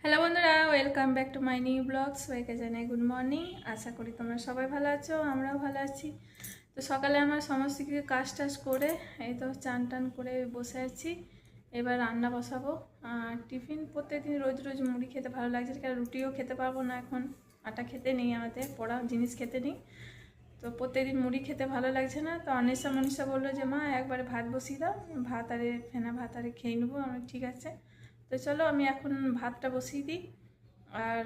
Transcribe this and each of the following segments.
Hello বন্ধুরা, welcome back to my new blog. সবাইকে জানাই গুড মর্নিং। আশা করি তোমরা সবাই ভালো আছো, আমরাও ভালো আছি। তো সকালে আমার সমস্ত কিছু কাজ টাজ করে এই তো চান টান করে বসে আছি। এবার রান্না বসাবো। টিফিন প্রত্যেকদিন রোজ রোজ মুড়ি খেতে ভালো লাগছে, কারণ রুটিও খেতে পারবো না এখন, আটা খেতে নেই, আমাদের পড়া জিনিস খেতে নেই। তো প্রত্যেকদিন মুড়ি খেতে ভালো লাগছে না। তো মনীষা বললো যে মা একবারে ভাত বসিয়ে দাও, ভাত আরে ফেনা ভাত আরে খেয়ে নেবো। আমি ঠিক আছে। তো চলো আমি এখন ভাতটা বসিয়ে দিই। আর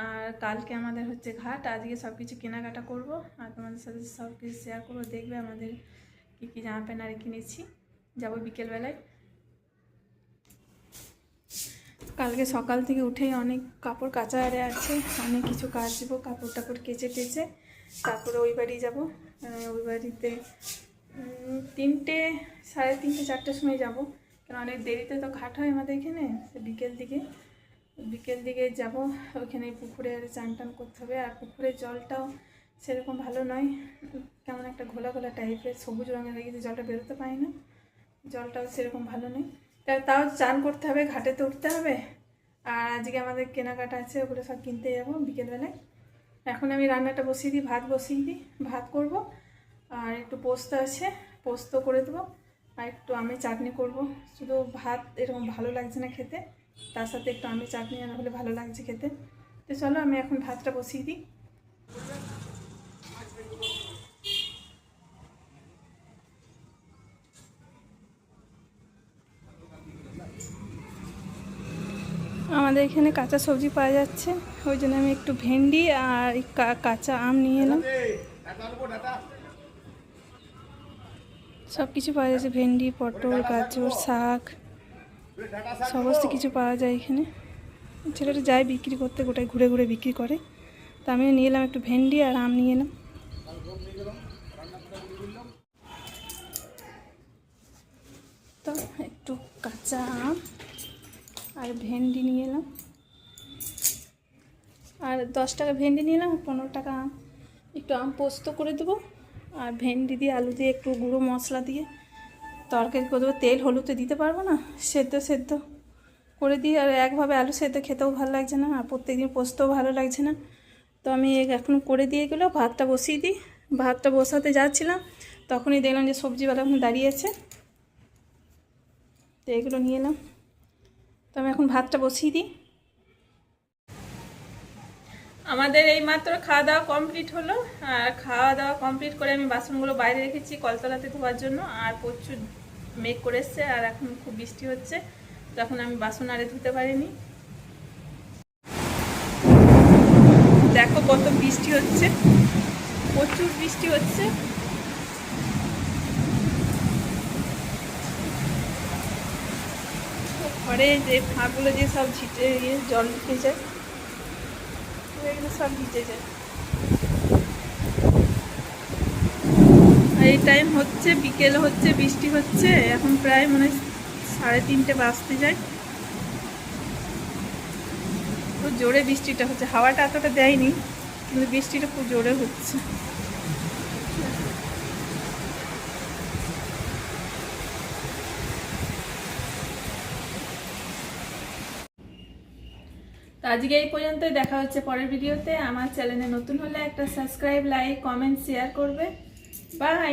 আর কালকে আমাদের হচ্ছে ঘাট, আজকে সব কিছু কেনাকাটা করবো আর তোমাদের সাথে সব কিছু শেয়ার করবো। দেখবে আমাদের কী কী জামা প্যান্ট আর কিনেছি, যাবো বিকেলবেলায়। কালকে সকাল থেকে উঠেই অনেক কাপড় কাচা আরে আছে, অনেক কিছু কাচবো, কাপড় টাপড় কেচে টেচে তারপরে ওই বাড়ি যাবো। ওই বাড়িতে 3টে, 3:30, 4টের সময় যাবো, কারণ অনেক দেরিতে তো ঘাট হয় আমাদের এখানে। বিকেল দিকে যাব। ওইখানে পুকুরে চান টান করতে হবে। আর পুকুরের জলটাও সেরকম ভালো নয়, কেমন একটা ঘোলা ঘোলা টাইপের, সবুজ রঙের হয়ে গেছে, জলটা বেরোতে পারে না, জলটাও সেরকম ভালো নেই। তাও চান করতে হবে, ঘাটেতে উঠতে হবে। আর আজকে আমাদের কেনাকাটা আছে, ওগুলো সব কিনতে যাবো বিকেলবেলায়। এখন আমি রান্নাটা বসিয়ে দিই, ভাত বসিয়ে দিই, ভাত করব। আর একটু পোস্ত আছে, পোস্ত করে দেবো। আর একটু আমের চাটনি করব। শুধু ভাত এরকম ভালো লাগছে না খেতে, তার সাথে একটু আমের চাটনি আনা হলে ভালো লাগছে খেতে। তো চলো আমি এখন ভাতটা বসিয়ে দিই। আমাদের এখানে কাঁচা সবজি পাওয়া যাচ্ছে, ওই জন্য আমি একটু ভেন্ডি আর কাঁচা আম নিয়ে এলাম। সব কিছু পাওয়া যাচ্ছে, ভেন্ডি, পটল, গাজর, শাক, সমস্ত কিছু পাওয়া যায় এখানে। ছেলেটা যায় বিক্রি করতে, গোটায় ঘুরে ঘুরে বিক্রি করে। তা আমি নিয়ে এলাম একটু ভেন্ডি আর আম নিয়ে এলাম। তো একটু কাঁচা আম আর ভেন্ডি নিয়ে এলাম। আর 10 টাকা ভেন্ডি নিয়ে এলাম, 15 টাকা আম। একটু আম পোস্ত করে দেবো, আর ভেন্ডি দিয়ে আলু দিয়ে একটু গুঁড়ো মশলা দিয়ে তরকারি করে দেবো। তেল হলুদে দিতে পারবো না, সেদ্ধ করে দিই। আর একভাবে আলু সেদ্ধ খেতেও ভালো লাগছে না, আর প্রত্যেকদিন পোস্তও ভালো লাগছে না। তো আমি এখন করে দিয়ে গেলো, ভাতটা বসিয়ে দিই। ভাতটা বসাতে যাচ্ছিলাম, তখনই দেখলাম যে সবজিওয়ালা ওখানে দাঁড়িয়ে আছে। তো এগুলো নিয়ে এলাম। তো আমি এখন ভাতটা বসিয়ে দিই। আমাদের এই মাত্র খাওয়া দাওয়া কমপ্লিট হলো। আর খাওয়া দাওয়া কমপ্লিট করে আমি বাসনগুলো বাইরে রেখেছি কলতলাতে ধোয়ার জন্য। আর প্রচুর মেঘ করে এসছে, আর এখন খুব বৃষ্টি হচ্ছে, তখন আমি বাসন আরে ধুতে পারিনি। দেখো কত বৃষ্টি হচ্ছে, প্রচুর বৃষ্টি হচ্ছে। ঘরে যে ফাঁকগুলো যে সব ছিটে জল ঢুকে যায়, এগুলো সব ভিজে যায়। আর এই টাইম হচ্ছে বিকেল হচ্ছে, বৃষ্টি হচ্ছে, এখন প্রায় মনে হয় 3:30 বাজতে যায়। খুব জোরে বৃষ্টিটা হচ্ছে, হাওয়াটা এতটা দেয়নি, কিন্তু বৃষ্টিটা খুব জোরে হচ্ছে। তো আজকে এই পর্যন্তই, দেখা হচ্ছে পরের ভিডিওতে। আমার চ্যানেলে নতুন হলে একটা সাবস্ক্রাইব, লাইক, কমেন্ট, শেয়ার করবে। বাই।